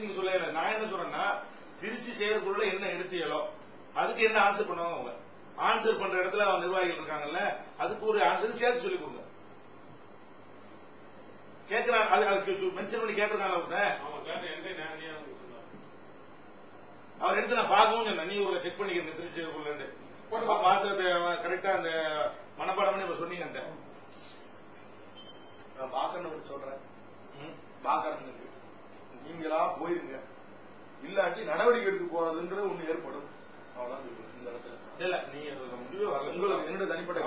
வச்சு நீங்க சொல்லல. நான் என்ன சொல்றேன்னா, திருச்சி செயற்குள்ள என்ன எடுத்தியலோ அதுக்கு என்ன ஆன்சர் பண்ணுவாங்க அவங்க. ஆன்சர் பண்ற இடத்துல அவங்க நிர்வாகிகள் இருக்காங்கல்ல, அதுக்கு ஒரு ஆன்சர் சேர்த்து சொல்லி கொடுங்க. கேட்கிறான், அதுக்கு மென்ஷன் பண்ணி கேட்டிருக்காங்க அவர் எடுத்து நான் பார்க்கவும் சொன்னேன். நீ ஒரு செக் பண்ணிக்கிறேன் திருச்சி மாசத்தை கரெக்டா அந்த மனப்பாடம் இப்ப சொன்னீங்க. நான் பாக்கணும் சொல்றேன், பாக்கணும் நீங்களா போயிருங்க, இல்லாட்டி நடவடிக்கை எடுத்து போறதுன்றது ஒண்ணு ஏற்படும். அவ்வளவுதான் சொல்றேன் இந்த இடத்துல. இல்ல நீங்க முடிவே வரல, உங்களுக்கு என்னோட தனிப்பட்ட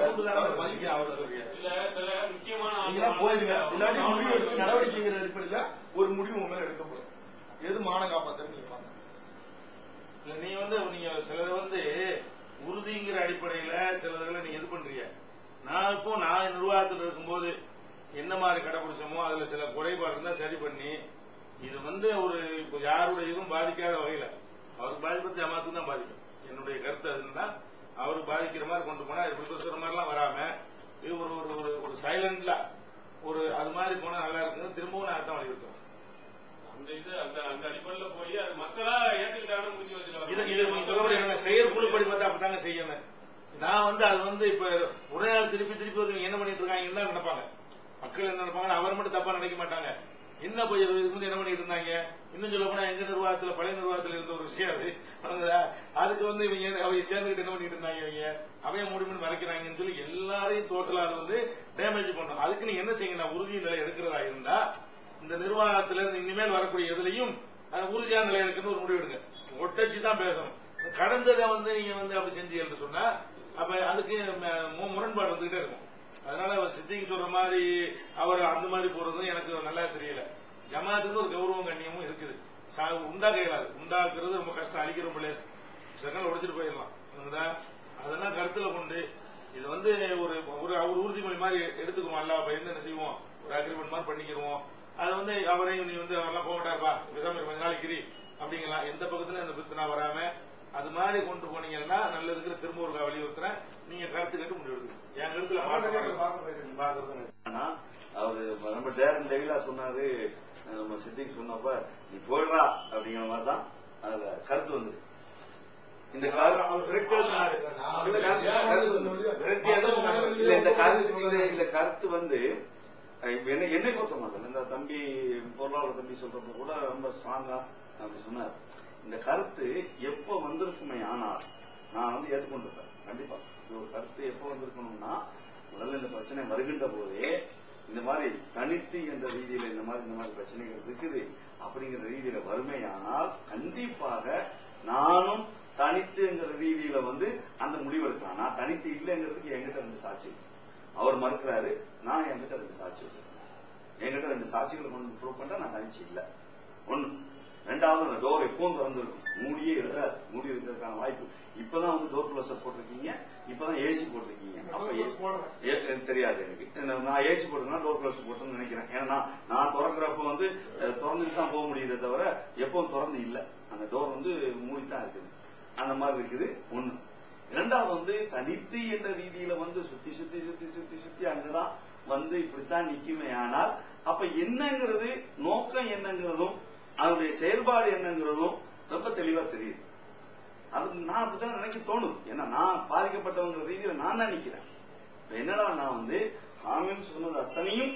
போயிருங்க, இல்லாட்டி முடிவு எடுத்து நடவடிக்கைங்கிற அடிப்படையில ஒரு முடிவு உங்க மேல எடுக்கப்படும். எது மான காப்பாற்ற நீங்க பாருங்க. இல்ல நீங்க சிலது உறுதிங்கிற அடிப்படையில சிலதுகளை நீங்க இது பண்றீங்க. நான் நிர்வாகத்தில் இருக்கும்போது என்ன மாதிரி கடைபிடிச்சோமோ அதுல சில குறைபாடு இருந்தா சரி பண்ணி இது ஒரு யாருடைய இதுவும் பாதிக்காத வகையில அவருக்கு பாதிப்பது ஜமாத்துக்கு தான் பாதிக்கும். என்னுடைய கருத்து அதுன்னா அவருக்கு பாதிக்கிற மாதிரி கொண்டு போனா இப்படி சொல்ற மாதிரி எல்லாம் வராம இது ஒரு சைலண்ட்ல அது மாதிரி போனா நல்லா இருக்குன்னு திரும்பவும் நான் அர்த்தம் வலியுறுத்துறேன். அந்த அடிப்படையில போய் அது மக்களா ஏற்றுக்கிட்டாலும் செயற்குழுப்படி பார்த்தா அப்படித்தாங்க செய்யணும். நான் அது இப்ப ஒரே நாள் திருப்பி திருப்பி என்ன பண்ணிட்டு இருக்காங்கன்னு தான் நினைப்பாங்க. மக்கள் என்ன நினைப்பாங்க, அவர் மட்டும் தப்பா நினைக்க மாட்டாங்க. என்ன போய் என்ன பண்ணிட்டு இருந்தாங்க, இன்னும் சொல்ல போனா எங்க நிர்வாகத்துல பழைய நிர்வாகத்துல இருந்த ஒரு விஷயம் அதுக்கு இவங்க அவங்க சேர்ந்துகிட்டு என்ன பண்ணிட்டு இருந்தாங்க, இவங்க அவைய முடிவுன்னு மறைக்கிறாங்கன்னு சொல்லி எல்லாரையும் டோட்டலா டேமேஜ் பண்றோம். அதுக்கு நீங்க என்ன செய்யுங்க, உறுதி நிலை எடுக்கிறதா இருந்தா இந்த நிர்வாகத்துல இருந்து இனிமேல் வரக்கூடிய எதுலையும் உறுதியான நிலை எடுக்கணும் ஒரு முடிவு எடுங்க. ஒட்டச்சு தான் பேசணும். கடந்ததை நீங்க அப்படி செஞ்சீங்கன்னு சொன்னா அப்ப அதுக்கு முரண்பாடு வந்துகிட்டே இருக்கும். அதனால சித்திக்கு சொல்ற மாதிரி அவர் அந்த மாதிரி போறதும் எனக்கு நல்லா தெரியல. ஜமாத்துக்கு ஒரு கௌரவம் கண்ணியமும் இருக்குது, உண்டாக்க இயலாது. உண்டாக்குறது ரொம்ப கஷ்டம், அழிக்கிற ரொம்ப லேஸ், செகண்ட் உடைச்சிட்டு போயிடலாம். அதெல்லாம் கருத்துல கொண்டு இது ஒரு உறுதிமொழி மாதிரி எடுத்துக்குவோம். அல்ல பயந்து என்ன செய்வோம், ஒரு அக்ரிமெண்ட் மாதிரி பண்ணிக்கிறோம். அது அவரையும் நீ அவரெல்லாம் போக மாட்டாருப்பா கொஞ்ச நாளைக்கு அப்படிங்கலாம். எந்த பக்கத்துல அந்த பித்தனா வராம அது மாதிரி கொண்டு போனீங்கன்னா நல்லதுக்கு திரும்ப ஒரு வலியுறுத்துறேன். நீங்க கருத்து கேட்டு முடிவு என் கருத்துல அவரு ரொம்ப டெய்லா சொன்னாரு. நம்ம சித்திக்கு சொன்னப்ப நீ போயிடா அப்படிங்கிற மாதிரிதான் அதுல கருத்து வந்து இந்த கருத்து என்னை பொறுத்த மாட்டேன். இந்த தம்பி பொருளாதார தம்பி சொல்றப்ப கூட ரொம்ப ஸ்ட்ராங்கா அப்படி சொன்னார். இந்த கருத்து எப்ப வந்திருக்குமே ஆனால் நான் ஏற்றுக்கொண்டிருப்பேன் கண்டிப்பா. ஒரு கருத்து எப்ப வந்திருக்கணும்னா முதல்ல இந்த பிரச்சனை வருகின்ற போதே இந்த மாதிரி தனித்து என்ற ரீதியில இந்த மாதிரி பிரச்சனைகள் இருக்குது அப்படிங்கிற ரீதியில வறுமையானால் கண்டிப்பாக நானும் தனித்துங்கிற ரீதியில அந்த முடிவு எடுக்கலாம். நான் தனித்து இல்லைங்கிறதுக்கு என்கிட்ட 2 சாட்சி அவர் மறுக்கிறாரு, நான் என்கிட்ட 2 சாட்சி வச்சிருக்கேன். என்கிட்ட 2 சாட்சிகளை கொண்டு ப்ரூவ் பண்ணா நான் தனிச்சு இல்லை. ஒண்ணு. ரெண்டாவது, அந்த டோர் எப்பவும் திறந்துருக்கும், மூடியே இருக்காது. மூடி இருக்கிறதுக்கான வாய்ப்பு. இப்பதான் டோர் க்ளோசர் போட்டிருக்கீங்க, இப்பதான் ஏசி போட்டிருக்கீங்க. அப்ப தெரியாது எனக்கு. நான் ஏசி போட்டிருக்கேன், டோர் க்ளோசர் போட்டேன்னு நினைக்கிறேன். ஏன்னா நான் திறக்கிறப்ப திறந்துட்டு தான் போக முடியுதே தவிர எப்பவும் திறந்து இல்லை. அந்த டோர் மூடித்தான் இருக்குது. அந்த மாதிரி இருக்குது. ஒண்ணு. இரண்டாவது, தனித்து என்ற ரீதியில சுத்தி சுத்தி சுத்தி சுத்தி சுத்தி அங்கதான் இப்படித்தான் நிக்குமே. ஆனால் அப்ப என்னங்கிறது, நோக்கம் என்னங்கிறதும் அதனுடைய செயல்பாடு என்னங்கிறதும் ரொம்ப தெளிவா தெரியுது. அது நான் அப்படித்தான் நினைக்க தோணுது. ஏன்னா நான் பாதிக்கப்பட்டவங்க ரீதியில நான் தான் நிக்கிறேன். என்னடா நான் ஹாமின்னு சொன்னது அத்தனையும்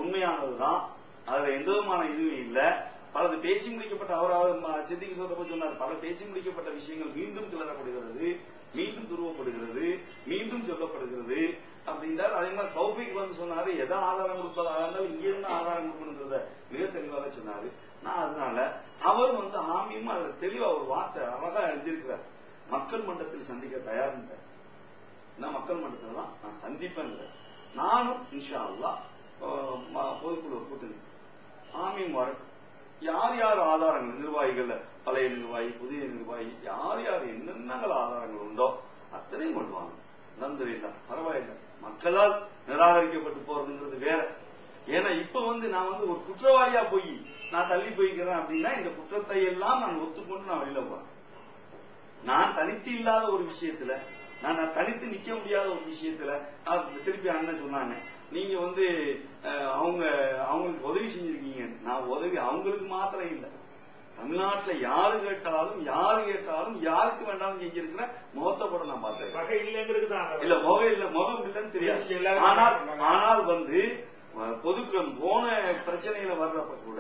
உண்மையானதுதான், அதுல எந்த விதமான இதுவும் இல்லை. பலது பேசி முடிக்கப்பட்ட அவர் சித்திக்கு சொல்றப்ப சொன்னார், பல பேசி முடிக்கப்பட்ட விஷயங்கள் மீண்டும் கிளறப்படுகிறது, மீண்டும் துருவப்படுகிறது, மீண்டும் சொல்லப்படுகிறது அப்படின்றார். அதே மாதிரி தௌஃபீக் சொன்னாரு, எதை ஆதாரம் கொடுப்பதாக இருந்தாலும் இங்க இருந்து ஆதாரம் கொடுக்கணுன்றத மிக தெளிவாக சொன்னாரு. நான் அதனால அவர் ஆமியும் அதுல தெளிவா ஒரு வார்த்தை அழகா எழுதியிருக்கிறார். மக்கள் மன்றத்தில் சந்திக்க தயார்ன்ற மக்கள் மன்றத்தில் தான் நான் சந்திப்பேன். நானும் இன்ஷா அல்லாஹ் பொதுக்குழு கூட்டணி ஆமியும் வரட்டும். யார் யார் ஆதாரங்கள், நிர்வாகிகள், பழைய நிர்வாகி, புதிய நிர்வாகி, யார் யார் என்னென்ன ஆதாரங்கள் உண்டோ அத்தனையும் கொண்டு வாங்க. அல்ஹம்துலில்லாஹ், பரவாயில்லை. மக்களால் நிராகரிக்கப்பட்டு போறதுங்கிறது வேற. ஏன்னா இப்ப நான் ஒரு குற்றவாளியா போய் நான் தள்ளி போய்க்கிறேன் அப்படின்னா இந்த குற்றத்தை எல்லாம் நான் ஒத்துக்கொண்டு நான் வெளியில போறேன். நான் தனித்து இல்லாத ஒரு விஷயத்துல, நான் தனித்து நிக்க முடியாத ஒரு விஷயத்துல திருப்பி அண்ணன் சொன்னாங்க, நீங்க அவங்களுக்கு உதவி செஞ்சிருக்கீங்க. நான் உதவி அவங்களுக்கு மாத்திரம் இல்லை, தமிழ்நாட்டுல யாரு கேட்டாலும் யாருக்கு வேண்டாலும் செஞ்சிருக்கிற முகத்தை கூட நான் பார்த்தேன். இல்ல முகம் இல்லைன்னு தெரியாது. ஆனால் வந்து பொதுக்கள் போன பிரச்சனையில வர்றப்ப கூட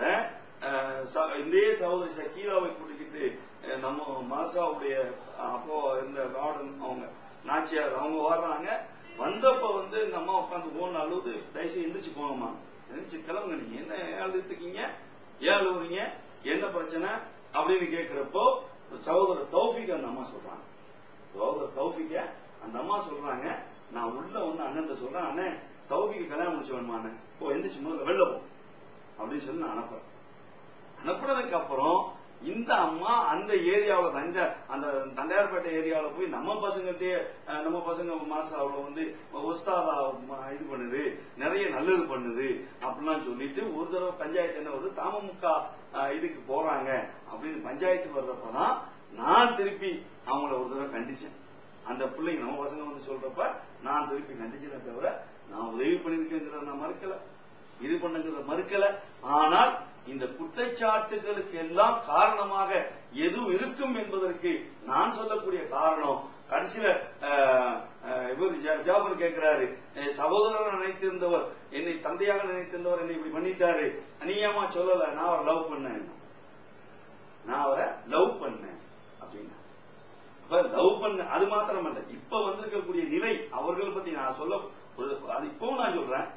இதே சகோதரி ஷக்கீலாவை கூட்டிக்கிட்டு நம்ம மாசாவுடைய அப்போ இந்த கார்டன் அவங்க நாச்சியார் அவங்க வர்றாங்க. வந்தப்ப வந்து இந்த அம்மா உட்காந்து போன அழுது தயவுசெய்து எந்திரிச்சு போங்கம்மா, எந்திரிச்சு கிளம்புங்க, நீங்க என்ன அழுதுட்டு இருக்கீங்க, ஏன் அழுவுறீங்க, என்ன பிரச்சனை அப்படின்னு கேட்கிறப்போ சகோதரர் தௌஃபிக் அந்த அம்மா சொல்றாங்க. சகோதரர் தௌஃபிக்க அந்த அம்மா சொல்றாங்க, நான் உள்ள ஒண்ணு அண்ணன் சொல்றேன், அண்ணன் தௌஃபிக்கு கல்யாணம் முடிச்சு வேணுமா, அண்ணன் போ எந்திரிச்சு முதல்ல வெளில போ அப்படின்னு சொல்லி நான் அனுப்புறேன். அனுப்புனதுக்கு அப்புறம் இந்த அம்மா அந்த ஏரியாவில் அந்த தண்டையார்பேட்டை ஏரியாவில் போய் நம்ம பசங்க மாசாவில் வந்து உஸ்தாதா இது பண்ணுது, நிறைய நல்லது பண்ணுது அப்படிலாம் சொல்லிட்டு ஒரு தடவை பஞ்சாயத்து என்ன வருது, தமுக இதுக்கு போறாங்க அப்படின்னு பஞ்சாயத்து வர்றப்பதான் நான் திருப்பி அவங்கள ஒரு தடவை கண்டிச்சேன். அந்த பிள்ளைங்க நம்ம பசங்க வந்து சொல்றப்ப நான் திருப்பி கண்டிச்சேனே தவிர நான் உதவி பண்ணிருக்கேங்கிறத நான் மறுக்கல, இது பண்ணுங்கிறத மறுக்கல. ஆனால் இந்த குற்றச்சாட்டுகளுக்கு எல்லாம் காரணமாக எது இருக்கும் என்பதற்கு நான் சொல்லக்கூடிய காரணம், கடைசியில இவர் ஜாபர் கேட்கிறாரு, சகோதரர் நினைத்திருந்தவர் என்னை தந்தையாக நினைத்திருந்தவர் என்னை இப்படி பண்ணிட்டாரு, அநியமா சொல்லல, நான் அவரை லவ் பண்ணேன் அப்படின்னா லவ் பண்ண. அது மாத்திரமல்ல, இப்ப வந்திருக்கக்கூடிய நிலை அவர்களை பத்தி நான் சொல்ல அது இப்பவும் நான் சொல்றேன்,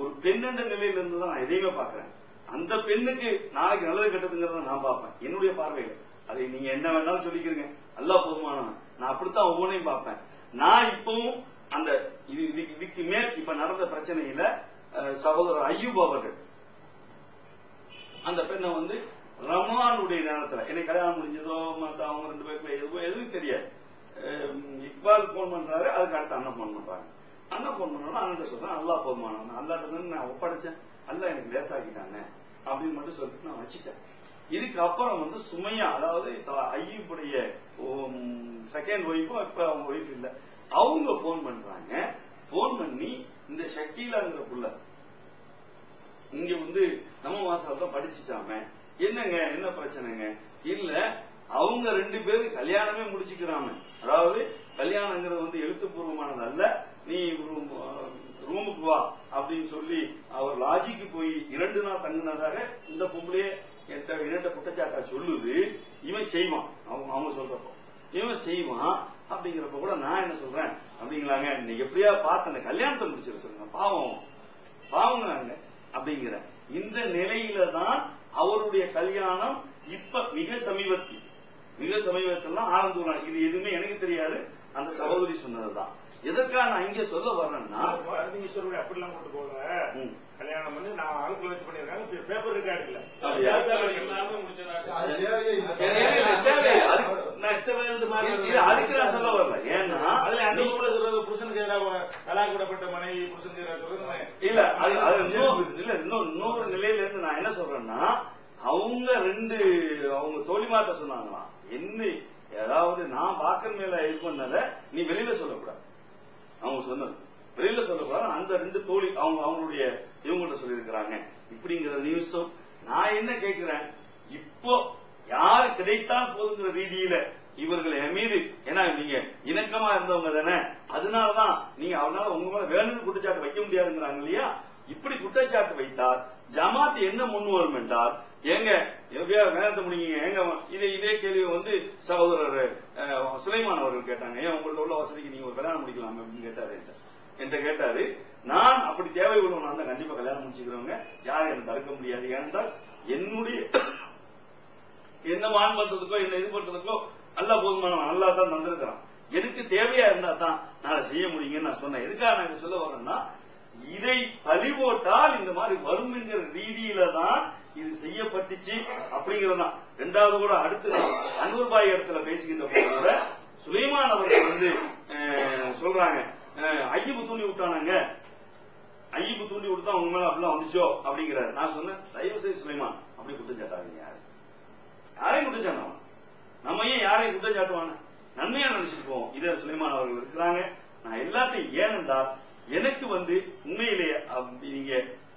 ஒரு பெண் என்ற நிலையில இருந்து தான் நான் எதையுமே பாக்குறேன். அந்த பெண்ணுக்கு நாளைக்கு நல்லது கெட்டதுங்கிறத நான் பார்ப்பேன் என்னுடைய பார்வையில. அதை நீங்க என்ன வேணாலும் சொல்லிக்கிறீங்க, அல்லாஹ் போதுமானவன், நான் அப்படித்தான் ஒவ்வொன்றையும் பார்ப்பேன். நான் இப்பவும் அந்த இதுக்கு மேல் இப்ப நடந்த பிரச்சனையில சகோதரர் ஐயூப் அவர்கள் அந்த பெண்ணை வந்து ரமலானுடைய நேரத்துல என்னை கல்யாணம் முடிஞ்சதோ மத்த அவங்க ரெண்டு பேருக்குள்ள எதுவும் தெரியாது. இக்பால் போன் பண்றாரு, அதுக்கு அடுத்து அண்ணன் போன் பண்றாங்க. அண்ணன் போன் பண்ணோம்னா அண்ணன் சொல்றேன் அல்லாஹ் போதுமானவன், அல்லாட்ட நான் ஒப்படைச்சேன், அல்ல எனக்கு லேசாக்கிட்டாங்க அப்படின்னு மட்டும் சொல்லிட்டு நான் வச்சுட்டேன். இதுக்கு அப்புறம் வந்து சுமையா, அதாவது ஐயூப்புடைய செகண்ட் ஒய்ஃபும் இப்ப அவங்க ஒய்ஃப் இல்ல, அவங்க போன் பண்றாங்க. போன் பண்ணி இந்த ஷக்கீலாங்கிற புள்ள இங்க வந்து நம்ம மாசால படிச்சுச்சாம, என்னங்க என்ன பிரச்சனைங்க, இல்ல அவங்க ரெண்டு பேரும் கல்யாணமே முடிச்சுக்கிறாங்க, அதாவது கல்யாணங்கிறது வந்து எழுத்துப்பூர்வமானது அல்ல, நீ ரூமுக்கு வா அப்படின்னு சொல்லி அவர் லாஜிக்கு போய் 2 நாள் தங்கினதாக இந்த பொம்பளையே இரண்ட குற்றச்சாட்டா சொல்லுது. இவன் செய்வான், அவங்க சொல்றப்போ இவன் செய்வான். அப்படிங்கிறப்ப கூட நான் என்ன சொல்றேன் அப்படிங்களாங்க, இன்னைக்கு எப்படியா பார்த்து அந்த கல்யாணத்தை முடிச்சிட சொல்லுங்க, பாவங்க அப்படிங்கிற இந்த நிலையில தான் அவருடைய கல்யாணம் இப்ப மிக சமீபத்தில் ஆனந்தூரான். இது எதுவுமே எனக்கு தெரியாது, அந்த சகோதரி சொன்னதுதான். எதற்காக நான் இங்க சொல்ல வர்றேன்னா, நீங்க சொல்ற அப்படிலாம் கொண்டு போக கல்யாணம் பண்ணி நான் ஆளுக்குள்ள வச்சு பண்ணிருக்காங்க, பேப்பர் ரெக்கார்டு இல்ல, அதுக்கு நான் சொல்ல வரல. ஏன்னா அதுல அந்த சொல்றது புருஷனுக்கு எதிராக தலாக் விடப்பட்ட மனைவி புருஷனுக்கு எதிராக சொல்றது இல்ல, அது இன்னொரு நிலையில இருந்து நான் என்ன சொல்றேன்னா, அவங்க தோழிமாட்ட சொன்னாங்களாம், என்ன ஏதாவது நான் பாக்கற மேல இது பண்ணத நீ வெளியில சொல்லக்கூடாது, அவங்க சொன்னது வெளியில சொல்லக்கூடாது. அந்த 2 தோழி அவங்களுடைய இவங்கள்ட்ட சொல்லியிருக்கிறாங்க இப்படிங்கிற நியூஸும். நான் என்ன கேட்கிறேன், இப்போ யாரு கிடைத்தால் போதுங்கிற ரீதியில இவர்கள் என் மீது, ஏன்னா நீங்க இணக்கமா இருந்தவங்க தானே, அதனாலதான் நீங்க அவனால உங்க மேல வேணும்னு குற்றச்சாட்டு வைக்க முடியாதுங்கிறாங்க இல்லையா. இப்படி குற்றச்சாட்டு வைத்தால் ஜமாத் என்ன முன் வரும் என்றால், ஏங்க எப்படியா வேணத்தை முடியுங்க, ஏங்க இதே கேள்வி வந்து சகோதரர் சுலைமான் அவர்கள் கேட்டாங்க, ஏன் உங்கள்ட்ட உள்ள வசதிக்கு நீங்க ஒரு கல்யாணம் முடிக்கலாம் அப்படின்னு கேட்டாரு என்கிட்ட கேட்டாரு. நான் அப்படி தேவை உள்ளவனா தான் கண்டிப்பா கல்யாணம் முடிச்சுக்கிறவங்க யாரும் எனக்கு தடுக்க முடியாது. ஏனென்றால் என்னுடைய என்ன மான் பண்றதுக்கோ என்ன இது பண்றதுக்கோ அல்லாஹ் போதுமானவன், அல்லாஹ் தான் தந்திருக்கிறான். எனக்கு தேவையா இருந்தா தான் நான் செய்ய முடியுங்கன்னு நான் சொன்னேன். எதுக்காக நான் சொல்ல வரேன்னா, இதை பழி போட்டால் இந்த மாதிரி வரும் என்கிற ரீதியில தான் இது செய்யப்பட்டுச்சு அப்படிங்கறதுதான். 2வது கூட அடுத்து அன்வர் பாய் இடத்துல பேசுகின்ற போது சுலைமான் அவர்கள் வந்து சொல்றாங்க, ஐயப்பு தூண்டி விட்டானாங்க, ஐயப்பு தூண்டி விட்டுதான் உங்க மேல அப்படிலாம் வந்துச்சோ அப்படிங்கிறாரு. நான் சொன்னேன், தயவு செய்து சுலைமான் அப்படி குற்றச்சாட்டாங்க, யாரையும் குற்றச்சாட்டுவான், நம்ம ஏன் யாரையும் குற்றச்சாட்டுவான, நன்மையா நினைச்சிட்டு போவோம். இதே சுலைமான் அவர்கள் இருக்கிறாங்க. நான் எல்லாத்தையும் ஏனென்றால் எனக்கு வந்து உண்மையிலேயே நீங்க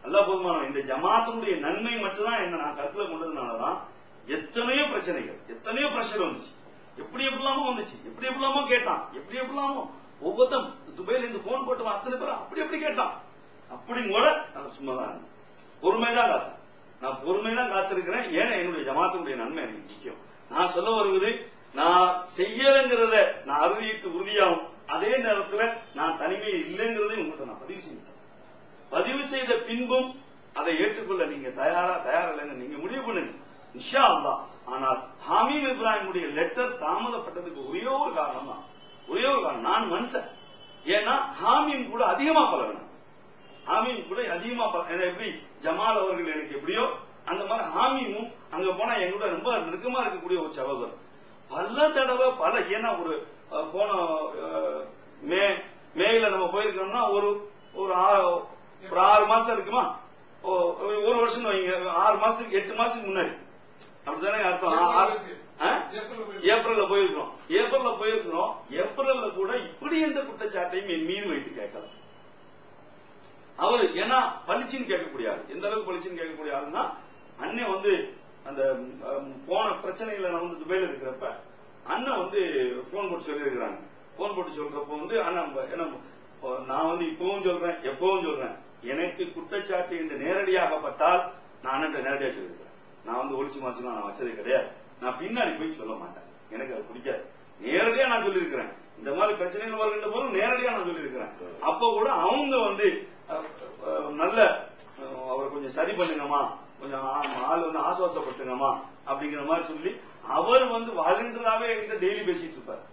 அல்லாஹ் போதுமான இந்த ஜமாத்தினுடைய நன்மை மட்டும்தான் என்ன நான் கருத்துல கொண்டதுனாலதான் எத்தனையோ பிரச்சனைகள், எத்தனையோ பிரஷர் வந்துச்சு, எப்படி எப்படிலாமோ வந்துச்சு, எப்படி எப்படிலாமோ கேட்டான், எப்படி எப்படிலாமோ ஒவ்வொருத்தம் துபாயில இருந்து போன் போட்டு அத்தனை பேரும் அப்படி எப்படி கேட்டான். அப்படியும் கூட நான் சும்மா தான் இருந்தேன், பொறுமைதான் காத்தேன். நான் பொறுமைதான் காத்திருக்கிறேன். ஏன்னா என்னுடைய ஜமாத்துடைய நன்மை எனக்கு முக்கியம். நான் சொல்ல வருவது, நான் செய்யலைங்கிறத நான் அறுதியிட்டு உறுதியாகும், அதே நேரத்தில் நான் தனிமையை இல்லைங்கிறதை உங்கள்கிட்ட நான் பதிவு செஞ்சுட்டேன். பதிவு செய்த பின்பும் அதை ஏற்றுக்கொள்ள நீங்க தயாரா இல்லைங்க, நீங்க முடிவு பண்ணுங்க இன்ஷா அல்லாஹ். ஆனால் ஹமீம் இப்ராஹிமுடைய லெட்டர் தாமதப்பட்டதுக்கு ஒரே ஒரு காரணம் தான், ஒரே ஒரு காரணம். நான் மனுஷன், ஏன்னா ஹாமீம் கூட அதிகமா பழகினேன், ஹாமீம் கூட அதிகமா எப்படி ஜமால் அவர்கள் எனக்கு எப்படியோ அந்த மாதிரி ஹாமீமும் அங்க போனா எங்களோட ரொம்ப நெருக்கமா இருக்கக்கூடிய ஒரு சகோதரர். பல தடவை ஏன்னா ஒரு போன மேல நம்ம போயிருக்கோம்னா ஒரு 6 மாசம் இருக்குமா, ஒரு வருஷம் வைங்க, 6 மாசத்துக்கு 8 மாசத்துக்கு முன்னாடி அப்படித்தானே அர்த்தம். ஏப்ரல்ல போயிருக்கிறோம், ஏப்ரல்ல கூட இப்படி எந்த குற்றச்சாட்டையும் என் மீது வைத்து கேட்கல. அவரு ஏன்னா பளிச்சுன்னு கேட்கக்கூடிய ஆள், எந்த அளவுக்கு பளிச்சுன்னு கேட்கக்கூடிய ஆளுன்னா, அண்ணன் அந்த போன பிரச்சனைகளை நான் துபாயில இருக்கிறப்ப அண்ணன் போன் போட்டு சொல்லி இருக்கிறாங்க. போன் போட்டு சொல்றப்ப அண்ணன் நான் இப்பவும் சொல்றேன், எப்பவும் சொல்றேன், எனக்கு குற்றச்சாட்டு என்று நேரடியாகப்பட்டால் நான் அண்ணன் நேரடியாக சொல்லியிருக்கிறேன். நான் ஒளிச்சு மாசுலாம் நான் வச்சதே கிடையாது, நான் பின்னாடி போய் சொல்ல மாட்டேன், எனக்கு அது பிடிக்காது. நேரடியா நான் சொல்லியிருக்கிறேன், இந்த மாதிரி பிரச்சனைகள் வருகின்ற போதும் நேரடியா நான் சொல்லியிருக்கிறேன். அப்ப கூட அவங்க நல்ல அவரை கொஞ்சம் சரி பண்ணுங்கம்மா, கொஞ்சம் ஆள் ஆசுவாசப்படுத்துங்கம்மா அப்படிங்கிற மாதிரி சொல்லி அவர் வாலண்டியராவே என்கிட்ட டெய்லி பேசிட்டு இருப்பார்,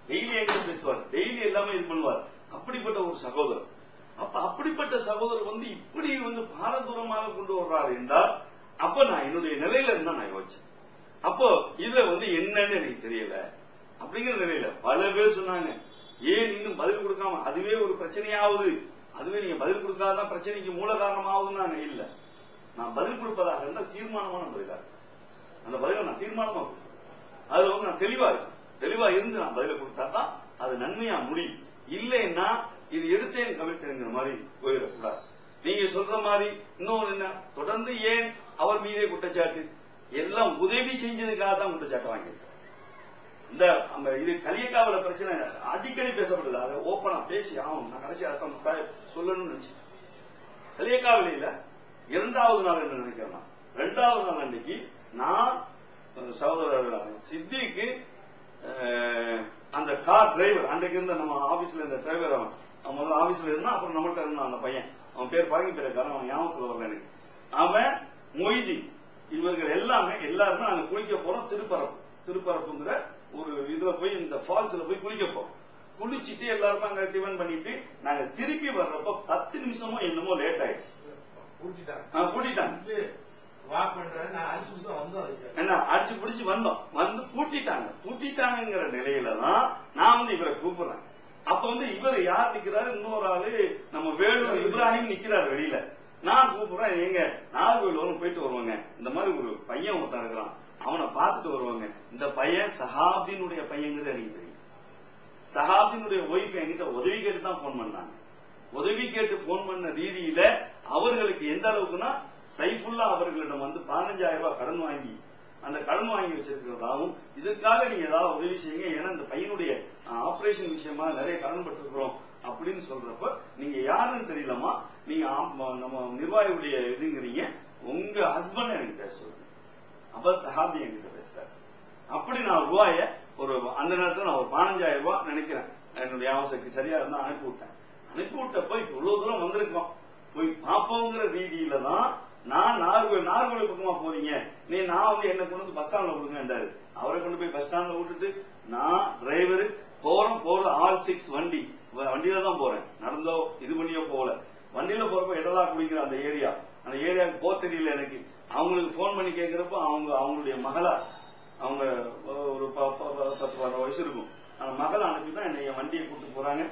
டெய்லி என்கிட்ட பேசுவார், டெய்லி எல்லாமே இது பண்ணுவார். அப்படிப்பட்ட ஒரு சகோதரர். அப்ப அப்படிப்பட்ட சகோதரர் இப்படி பாரதூரமாக கொண்டு வர்றாரு என்றால், அப்ப நான் என்னுடைய நிலையில இருந்தா நான் யோசிச்சேன். அப்போ இதுல என்னன்னு எனக்கு தெரியல அப்படிங்கிற நிலையில பல பேர் சொன்னாங்க, ஏன் இன்னும் பதில் கொடுக்காம, அதுவே ஒரு பிரச்சனையாவது, அதுவே நீங்க பதில் கொடுக்காதான் பிரச்சனைக்கு மூல காரணமாகுதுன்னு நான் இல்ல. நான் பதில் கொடுப்பதாக இருந்தால் தீர்மானமான பதிலாக, அந்த பதில நான் தீர்மானமா கொடுப்பேன். அதுல நான் தெளிவா இருந்து நான் பதில கொடுத்தா தான் அது நன்மையா முடியும். இல்லைன்னா இது எடுத்தேன் கவிழ்த்தேங்கிற மாதிரி போயிடக்கூடாது. நீங்க சொல்ற மாதிரி இன்னொன்னு என்ன, தொடர்ந்து ஏன் அவர் மீதே குற்றச்சாட்டு, எல்லாம் உதவி செஞ்சதுக்காக தான் குற்றச்சாட்டு வாங்கியிருக்க. இது கலியக்காவில பிரச்சனை அடிக்கடி பேசப்படுது, அதை ஓப்பனா பேசி ஆகும். நான் கடைசி அர்த்தம் சொல்லணும்னு நினைச்சேன். கலியக்காவில 2வது நாள் என்ன நினைக்கிறேன், 2வது நாள் அன்னைக்கு நான் சகோதரர் சித்திக்கு அந்த கார் டிரைவர், அன்றைக்கு இருந்த நம்ம ஆபீஸ்ல இருந்த டிரைவர், அவன் முதல்ல ஆபீஸ்ல இருந்தா, அப்புறம் நம்மள்கிட்ட இருந்தான் அந்த பையன், அவன் பேர் பரங்கி பேருக்காரன், அவன் ஞாபகத்துல வரல எனக்கு. அவன் மொய்தீன், இவர்கள் எல்லாருமே நாங்க குளிக்க போறோம். திருப்பரப்புங்கிற ஒரு இதுல போய், இந்த ஃபால்ஸ்ல போய் குளிக்க போறோம். குளிச்சுட்டு எல்லாருமே அங்க டிஃபன் பண்ணிட்டு நாங்க திருப்பி வர்றப்ப 10 நிமிஷமோ என்னமோ லேட் ஆயிடுச்சு. பூட்டிட்டாங்க, என்ன அடிச்சு பிடிச்சு வந்தோம், பூட்டிட்டாங்கிற நிலையிலதான் நான் இவரை கூப்பிடுறேன். அப்ப இவர் யார் நிக்கிறாரு, இன்னொரு ஆளு நம்ம வேலூர் இப்ராஹிம் நிக்கிறாரு வெளியில. நான் கூப்பிடுறேன், எங்க நாகர்கோவில் போயிட்டு வருவாங்க, இந்த மாதிரி ஒரு பையன் ஒருத்தன் இருக்கிறான், அவனை பார்த்துட்டு வருவாங்க. இந்த பையன் சஹாப்தீனுடைய பையங்கிறது எனக்கு தெரியும். சஹாப்தீனுடைய ஒய்ஃப் என்கிட்ட உதவி கேட்டு தான் போன் பண்ணாங்க. உதவி கேட்டு போன் பண்ண ரீதியில அவர்களுக்கு எந்த அளவுக்குன்னா, சைஃபுல்லா அவர்களிடம் 15,000 ரூபாய் கடன் வாங்கி, அந்த கடன் வாங்கி வச்சிருக்கிறதாவும், இதற்காக நீங்க ஏதாவது உதவி செய்யுங்க, ஏன்னா இந்த பையனுடைய ஆபரேஷன் விஷயமா நிறைய கடன் பட்டிருக்கிறோம் அப்படின்னு சொல்றப்ப, நீங்க யாருன்னு தெரியலமா, நீங்க நம்ம நிர்வாகியுடைய இதுங்கிறீங்க, உங்க ஹஸ்பண்ட் எனக்கு பேச சொல்லுங்க. அப்ப சஹாபி என்கிட்ட பேசுறாரு. அப்படி நான் ரூபாய அந்த நேரத்தில் நான் ஒரு 15,000 ரூபாய் நினைக்கிறேன், என்னுடைய அவசரத்துக்கு சரியா இருந்தா அனுப்பிவிட்டப்ப இப்ப இவ்வளவு தூரம் வந்திருக்கோம், போய் பாப்போங்கிற ரீதியில தான் நான் நாகர்கோவில் பக்கமா போறீங்க, நான் என்ன கொண்டு பஸ் ஸ்டாண்ட்ல விடுங்கன்றாரு. அவரை கொண்டு போய் பஸ் ஸ்டாண்ட்ல விட்டுட்டு நான் டிரைவர் போறது ஆல் 6 வண்டியில தான் போறேன், நடந்தோ இது பண்ணியோ போகல. வண்டியில போறப்ப இடலா குடிக்கிற அந்த ஏரியாவுக்கு போக தெரியல எனக்கு. அவங்களுக்கு போன் பண்ணி கேட்கிறப்ப அவங்களுடைய மகளா, அவங்க ஒரு 10-12 வயசு இருக்கும், அந்த மகளை அனுப்பிதான் என்னை வண்டியை கூட்டு போறாங்க.